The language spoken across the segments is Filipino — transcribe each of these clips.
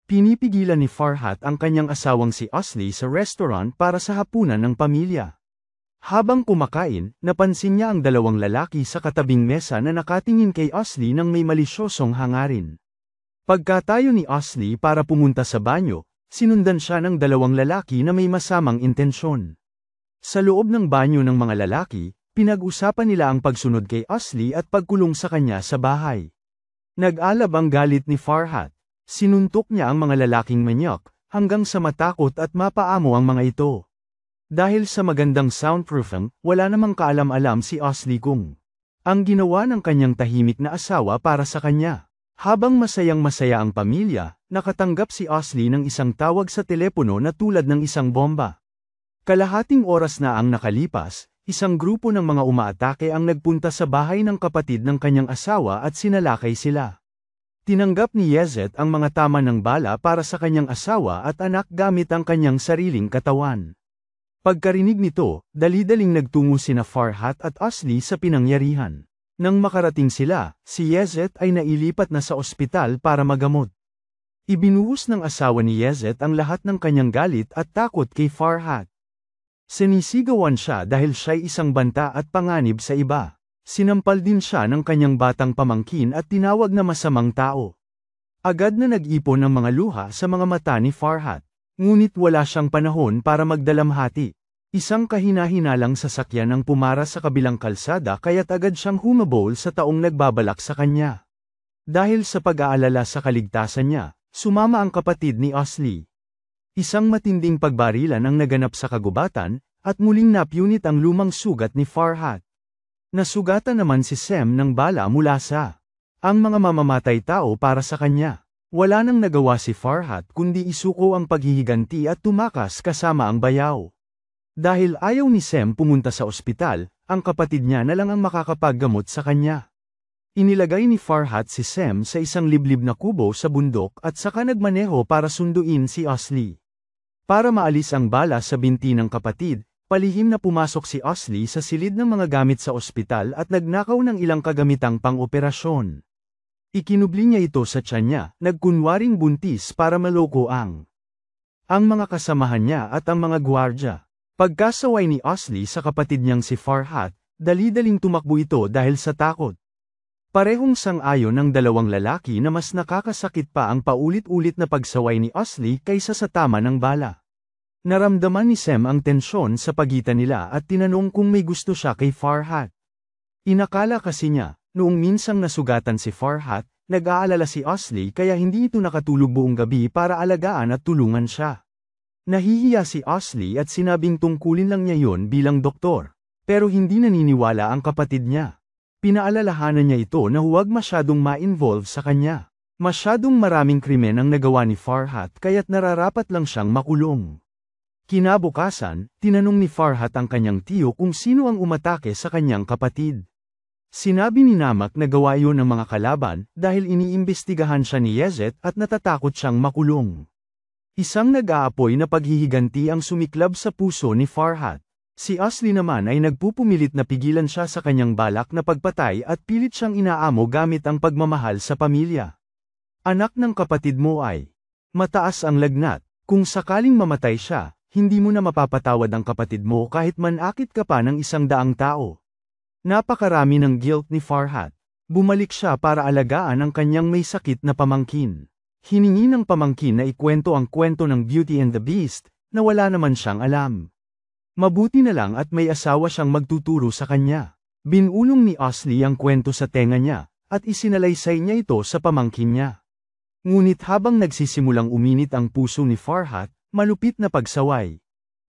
Pinipigilan ni Farhat ang kanyang asawang si Asli sa restaurant para sa hapunan ng pamilya. Habang kumakain, napansin niya ang dalawang lalaki sa katabing mesa na nakatingin kay Asli ng may malisyosong hangarin. Pagkatayo ni Asli para pumunta sa banyo, sinundan siya ng dalawang lalaki na may masamang intensyon. Sa loob ng banyo ng mga lalaki, pinag-usapan nila ang pagsunod kay Asli at pagkulong sa kanya sa bahay. Nag-alab ang galit ni Farhat. Sinuntok niya ang mga lalaking manyak, hanggang sa matakot at mapaamo ang mga ito. Dahil sa magandang soundproofing, wala namang kaalam-alam si Asli kung ang ginawa ng kanyang tahimik na asawa para sa kanya. Habang masayang-masaya ang pamilya, nakatanggap si Asli ng isang tawag sa telepono na tulad ng isang bomba. Kalahating oras na ang nakalipas, isang grupo ng mga umaatake ang nagpunta sa bahay ng kapatid ng kanyang asawa at sinalakay sila. Tinanggap ni Yezet ang mga tama ng bala para sa kanyang asawa at anak gamit ang kanyang sariling katawan. Pagkarinig nito, dali-daling nagtungo sina Farhat at Asli sa pinangyarihan. Nang makarating sila, si Yezet ay nailipat na sa ospital para magamot. Ibinuhos ng asawa ni Yezet ang lahat ng kanyang galit at takot kay Farhat. Sinisigawan siya dahil siya'y isang banta at panganib sa iba. Sinampal din siya ng kanyang batang pamangkin at tinawag na masamang tao. Agad na nag-ipon ng mga luha sa mga mata ni Farhat. Ngunit wala siyang panahon para magdalamhati. Isang kahina-hinalang sasakyan ang pumara sa kabilang kalsada kaya't agad siyang humabol sa taong nagbabalak sa kanya. Dahil sa pag-aalala sa kaligtasan niya, sumama ang kapatid ni Asli. Isang matinding pagbarilan ang naganap sa kagubatan, at muling napunit ang lumang sugat ni Farhat. Nasugatan naman si Sem ng bala mula sa ang mga mamamatay tao para sa kanya. Wala nang nagawa si Farhat kundi isuko ang paghihiganti at tumakas kasama ang bayaw. Dahil ayaw ni Sem pumunta sa ospital, ang kapatid niya na lang ang makakapaggamot sa kanya. Inilagay ni Farhat si Sem sa isang liblib na kubo sa bundok at saka nagmaneho para sunduin si Asli. Para maalis ang bala sa binti ng kapatid, palihim na pumasok si Asli sa silid ng mga gamit sa ospital at nagnakaw ng ilang kagamitang pang-operasyon. Ikinubli niya ito sa tiyan niya, nagkunwaring buntis para maloko ang mga kasamahan niya at ang mga gwardya. Pagkasaway ni Asli sa kapatid niyang si Farhat, dali-daling tumakbo ito dahil sa takot. Parehong sang-ayon ng dalawang lalaki na mas nakakasakit pa ang paulit-ulit na pagsaway ni Asli kaysa sa tama ng bala. Naramdaman ni Sem ang tensyon sa pagitan nila at tinanong kung may gusto siya kay Farhat. Inakala kasi niya, noong minsang nasugatan si Farhat, nag-aalala si Asli kaya hindi ito nakatulog buong gabi para alagaan at tulungan siya. Nahihiya si Asli at sinabing tungkulin lang niya yon bilang doktor. Pero hindi naniniwala ang kapatid niya. Pinaalalahanan niya ito na huwag masyadong ma-involve sa kanya. Masyadong maraming krimen ang nagawa ni Farhat kaya't nararapat lang siyang makulong. Kinabukasan, tinanong ni Farhat ang kanyang tiyo kung sino ang umatake sa kanyang kapatid. Sinabi ni Namak na gawa yun ng mga kalaban dahil iniimbestigahan siya ni Yezet at natatakot siyang makulong. Isang nag-aapoy na paghihiganti ang sumiklab sa puso ni Farhat. Si Asli naman ay nagpupumilit na pigilan siya sa kanyang balak na pagpatay at pilit siyang inaamo gamit ang pagmamahal sa pamilya. Anak ng kapatid mo ay mataas ang lagnat. Kung sakaling mamatay siya, hindi mo na mapapatawad ang kapatid mo kahit manakit ka pa ng 100 tao. Napakarami ng guilt ni Farhat. Bumalik siya para alagaan ang kanyang may sakit na pamangkin. Hiningi ng pamangkin na ikwento ang kwento ng Beauty and the Beast, na wala naman siyang alam. Mabuti na lang at may asawa siyang magtuturo sa kanya. Binulong ni Asli ang kwento sa tenga niya, at isinalaysay niya ito sa pamangkin niya. Ngunit habang nagsisimulang uminit ang puso ni Farhat, malupit na pagsaway.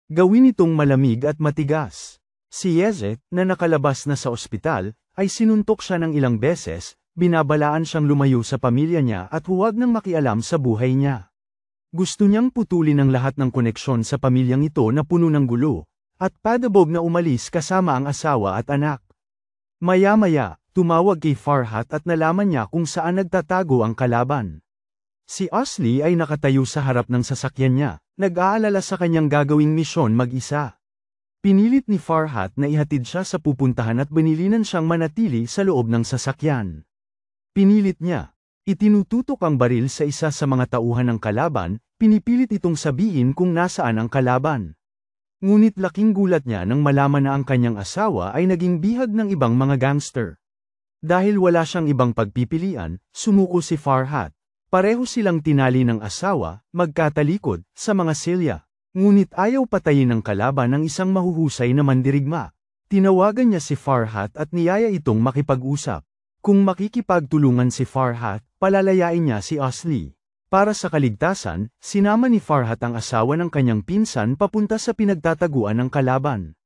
Gawin itong malamig at matigas. Si Yezet, na nakalabas na sa ospital, ay sinuntok siya ng ilang beses, binabalaan siyang lumayo sa pamilya niya at huwag nang makialam sa buhay niya. Gusto niyang putulin ang lahat ng koneksyon sa pamilyang ito na puno ng gulo, at padabog na umalis kasama ang asawa at anak. Maya-maya, tumawag kay Farhat at nalaman niya kung saan nagtatago ang kalaban. Si Asli ay nakatayo sa harap ng sasakyan niya, nag-aalala sa kanyang gagawing misyon mag-isa. Pinilit ni Farhat na ihatid siya sa pupuntahan at binilinan siyang manatili sa loob ng sasakyan. Pinilit niya, Itinututok ang baril sa isa sa mga tauhan ng kalaban, pinipilit itong sabihin kung nasaan ang kalaban. Ngunit laking gulat niya nang malaman na ang kanyang asawa ay naging bihag ng ibang mga gangster. Dahil wala siyang ibang pagpipilian, sumuko si Farhat. Pareho silang tinali ng asawa, magkatalikod, sa mga silya. Ngunit ayaw patayin ng kalaban ng isang mahuhusay na mandirigma. Tinawagan niya si Farhat at niyaya itong makipag-usap. Kung makikipagtulungan si Farhat, palalayain niya si Asli. Para sa kaligtasan, sinama ni Farhat ang asawa ng kanyang pinsan papunta sa pinagtataguan ng kalaban.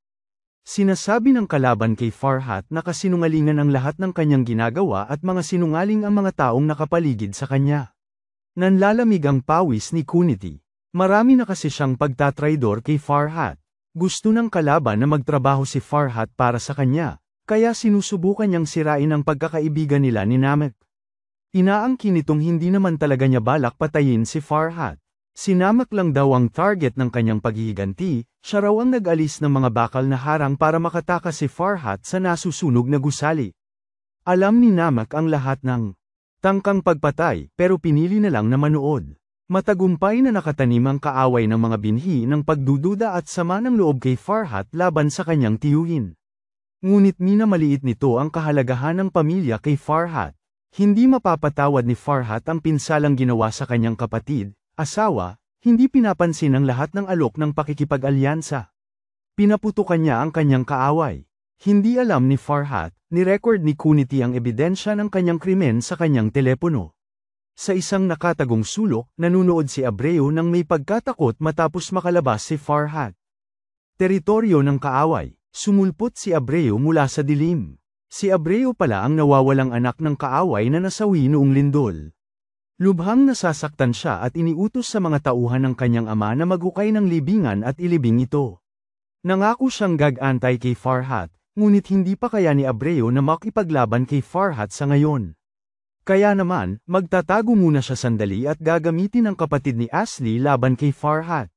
Sinasabi ng kalaban kay Farhat na kasinungalingan ang lahat ng kanyang ginagawa at mga sinungaling ang mga taong nakapaligid sa kanya. Nanlalamig ang pawis ni Kuniti. Marami na kasi siyang pagtatraidor kay Farhat. Gusto ng kalaban na magtrabaho si Farhat para sa kanya, kaya sinusubukan niyang sirain ang pagkakaibigan nila ni Namek. Inaangkin nitong hindi naman talaga niya balak patayin si Farhat. Si Namek lang daw ang target ng kanyang paghihiganti, siya raw ang nag-alis ng mga bakal na harang para makatakas si Farhat sa nasusunog na gusali. Alam ni Namek ang lahat ng tangkang pagpatay, pero pinili na lang na manood. Matagumpay na nakatanim ang kaaway ng mga binhi ng pagdududa at sama ng loob kay Farhat laban sa kanyang tiyuhin. Ngunit minamaliit nito ang kahalagahan ng pamilya kay Farhat. Hindi mapapatawad ni Farhat ang pinsalang ginawa sa kanyang kapatid, asawa, hindi pinapansin ang lahat ng alok ng pakikipag-alyansa. Pinaputukan niya ang kanyang kaaway. Hindi alam ni Farhat, ni-record ni Kuniti ang ebidensya ng kanyang krimen sa kanyang telepono. Sa isang nakatagong sulok, nanunood si Abreu nang may pagkatakot matapos makalabas si Farhat. Teritoryo ng kaaway, sumulpot si Abreu mula sa dilim. Si Abreu pala ang nawawalang anak ng kaaway na nasawi noong lindol. Lubhang nasasaktan siya at iniutos sa mga tauhan ng kanyang ama na maghukay ng libingan at ilibing ito. Nangako siyang gag-antay kay Farhat, ngunit hindi pa kaya ni Abreu na makipaglaban kay Farhat sa ngayon. Kaya naman, magtatago muna siya sandali at gagamitin ang kapatid ni Asli laban kay Farhat.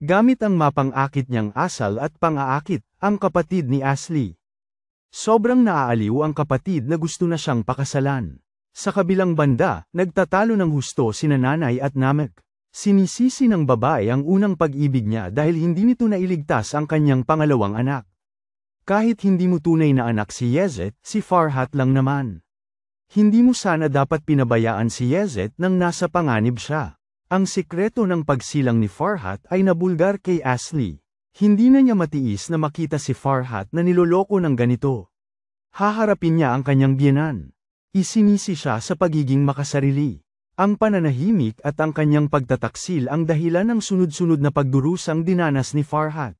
Gamit ang mapang-akit niyang asal at pang-aakit, ang kapatid ni Asli. Sobrang naaaliw ang kapatid na gusto na siyang pakasalan. Sa kabilang banda, nagtatalo ng husto sina nanay at Namek. Sinisisi ng babae ang unang pag-ibig niya dahil hindi nito nailigtas ang kanyang pangalawang anak. Kahit hindi mo tunay na anak si Yezet, si Farhat lang naman. Hindi mo sana dapat pinabayaan si Yezet nang nasa panganib siya. Ang sikreto ng pagsilang ni Farhat ay nabulgar kay Asli. Hindi na niya matiis na makita si Farhat na niloloko ng ganito. Haharapin niya ang kanyang biyenan. Isinisi siya sa pagiging makasarili. Ang pananahimik at ang kanyang pagtataksil ang dahilan ng sunod-sunod na pagdurusang dinanas ni Farhat.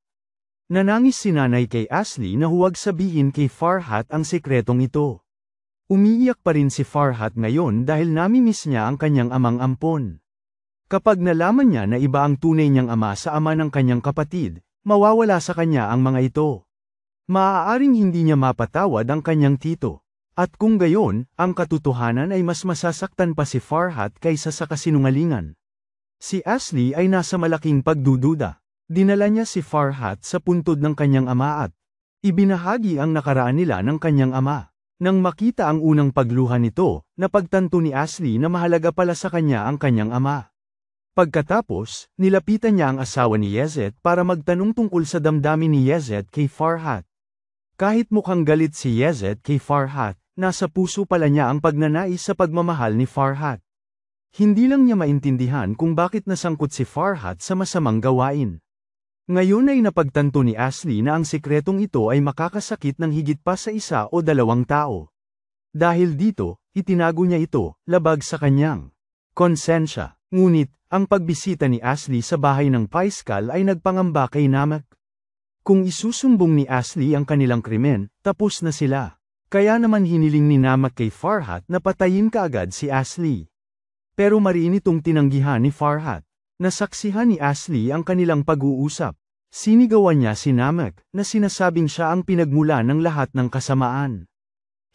Nanangis si nanay kay Asli na huwag sabihin kay Farhat ang sikretong ito. Umiiyak pa rin si Farhat ngayon dahil namimiss niya ang kanyang amang ampon. Kapag nalaman niya na iba ang tunay niyang ama sa ama ng kanyang kapatid, mawawala sa kanya ang mga ito. Maaaring hindi niya mapatawad ang kanyang tito. At kung gayon, ang katotohanan ay mas masasaktan pa si Farhat kaysa sa kasinungalingan. Si Asli ay nasa malaking pagdududa. Dinala niya si Farhat sa puntod ng kanyang ama at ibinahagi ang nakaraan nila ng kanyang ama. Nang makita ang unang pagluha nito, napagtanto ni Asli na mahalaga pala sa kanya ang kanyang ama. Pagkatapos, nilapitan niya ang asawa ni Yezet para magtanong tungkol sa damdamin ni Yezet kay Farhat. Kahit mukhang galit si Yezet kay Farhat, nasa puso pala niya ang pagnanais sa pagmamahal ni Farhat. Hindi lang niya maintindihan kung bakit nasangkot si Farhat sa masamang gawain. Ngayon ay napagtanto ni Asli na ang sikretong ito ay makakasakit ng higit pa sa isa o dalawang tao. Dahil dito, itinago niya ito, labag sa kanyang konsensya. Ngunit, ang pagbisita ni Asli sa bahay ng Paiskal ay nagpangamba kay Namek. Kung isusumbong ni Asli ang kanilang krimen, tapos na sila. Kaya naman hiniling ni Namek kay Farhat na patayin kaagad si Asli. Pero mariin itong tinanggihan ni Farhat. Nasaksihan ni Asli ang kanilang pag-uusap. Sinigawan niya si Namek na sinasabing siya ang pinagmula ng lahat ng kasamaan.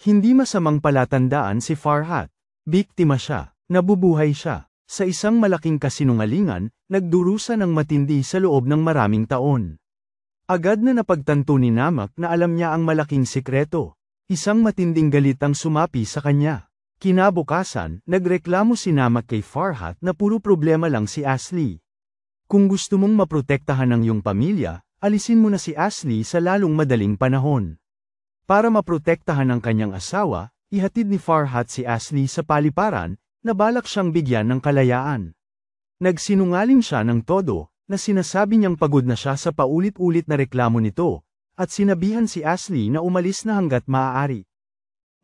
Hindi masamang palatandaan si Farhat. Biktima siya, nabubuhay siya. Sa isang malaking kasinungalingan, nagdurusa ng matindi sa loob ng maraming taon. Agad na napagtanto ni Namek na alam niya ang malaking sikreto. Isang matinding galit ang sumapi sa kanya. Kinabukasan, nagreklamo si Namak kay Farhat na puro problema lang si Ashley. Kung gusto mong maprotektahan ang iyong pamilya, alisin mo na si Ashley sa lalong madaling panahon. Para maprotektahan ang kanyang asawa, ihatid ni Farhat si Ashley sa paliparan, na balak siyang bigyan ng kalayaan. Nagsinungaling siya ng todo, na sinasabi niyang pagod na siya sa paulit-ulit na reklamo nito, at sinabihan si Ashley na umalis na hanggat maaari.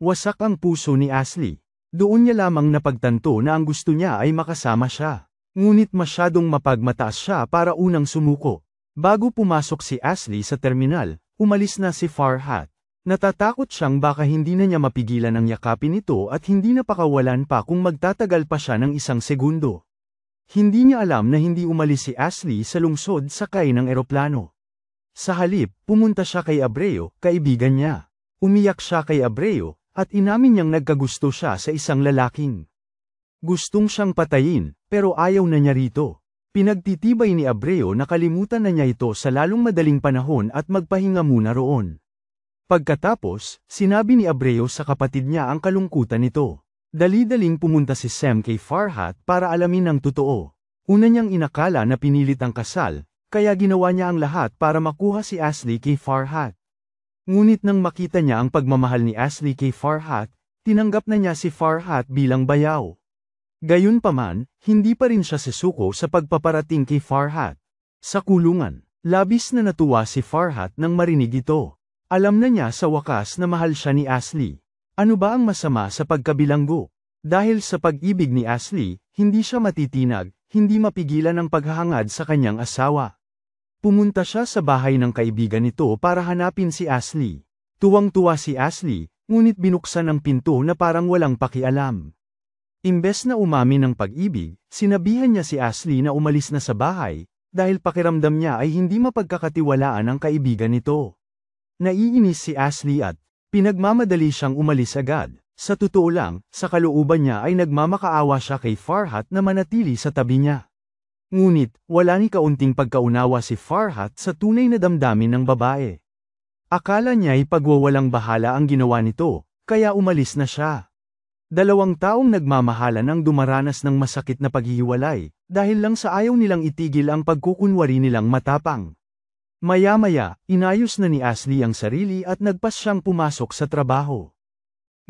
Wasak ang puso ni Ashley. Doon niya lamang napagtanto na ang gusto niya ay makasama siya. Ngunit masyadong mapagmataas siya para unang sumuko. Bago pumasok si Ashley sa terminal, umalis na si Farhat. Natatakot siyang baka hindi na niya mapigilan ang yakapin nito at hindi napakawalan pa kung magtatagal pa siya ng 1 segundo. Hindi niya alam na hindi umalis si Ashley sa lungsod sakay ng eroplano. Sa halip, pumunta siya kay Abreu, kaibigan niya. Umiyak siya kay Abreu, at inamin niyang nagkagusto siya sa isang lalaking gustong siyang patayin, pero ayaw na niya rito. Pinagtitibay ni Abreu na kalimutan na niya ito sa lalong madaling panahon at magpahinga muna roon. Pagkatapos, sinabi ni Abreu sa kapatid niya ang kalungkutan nito. Dali-daling pumunta si Sam kay Farhat para alamin ang totoo. Una niyang inakala na pinilit ang kasal, kaya ginawa niya ang lahat para makuha si Ashley kay Farhat. Ngunit nang makita niya ang pagmamahal ni Ashley kay Farhat, tinanggap na niya si Farhat bilang bayaw. Gayunpaman, hindi pa rin siya sisuko sa pagpaparating kay Farhat. Sa kulungan, labis na natuwa si Farhat nang marinig ito. Alam na niya sa wakas na mahal siya ni Ashley. Ano ba ang masama sa pagkabilanggo? Dahil sa pag-ibig ni Ashley, hindi siya matitinag, hindi mapigilan ang paghahangad sa kanyang asawa. Pumunta siya sa bahay ng kaibigan nito para hanapin si Ashley. Tuwang-tuwa si Ashley, ngunit binuksan ang pinto na parang walang pakialam. Imbes na umamin ng pag-ibig, sinabihan niya si Ashley na umalis na sa bahay, dahil pakiramdam niya ay hindi mapagkakatiwalaan ang kaibigan nito. Naiinis si Ashley at pinagmamadali siyang umalis agad. Sa totoo lang, sa kalooban niya ay nagmamakaawa siya kay Farhat na manatili sa tabi niya. Ngunit, wala ni kaunting pagkaunawa si Farhat sa tunay na damdamin ng babae. Akala niya ay pagwawalang bahala ang ginawa nito, kaya umalis na siya. 2 taong nagmamahalan ang dumaranas ng masakit na paghihiwalay, dahil lang sa ayaw nilang itigil ang pagkukunwari nilang matapang. Maya-maya, inayos na ni Ashley ang sarili at nagpas siyang pumasok sa trabaho.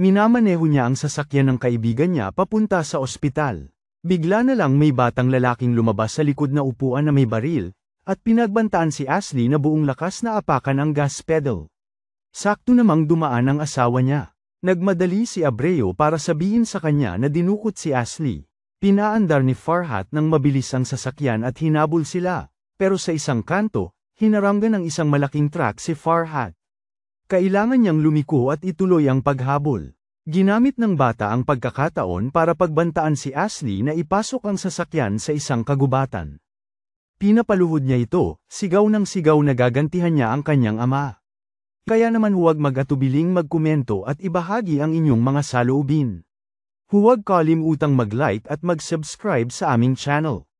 Minamaneho niya ang sasakyan ng kaibigan niya papunta sa ospital. Bigla na lang may batang lalaking lumabas sa likod na upuan na may baril, at pinagbantaan si Ashley na buong lakas na apakan ang gas pedal. Sakto namang dumaan ang asawa niya. Nagmadali si Abreu para sabihin sa kanya na dinukot si Ashley. Pinaandar ni Farhat ng mabilis ang sasakyan at hinabol sila, pero sa isang kanto, hinaranggan ng isang malaking truck si Farhat. Kailangan niyang lumiko at ituloy ang paghabol. Ginamit ng bata ang pagkakataon para pagbantaan si Ashley na ipasok ang sasakyan sa isang kagubatan. Pinapaluhod niya ito, sigaw ng sigaw na gagantihan niya ang kanyang ama. Kaya naman huwag mag-atubiling magkomento at ibahagi ang inyong mga saloobin. Huwag kalimutang mag-like at mag-subscribe sa aming channel.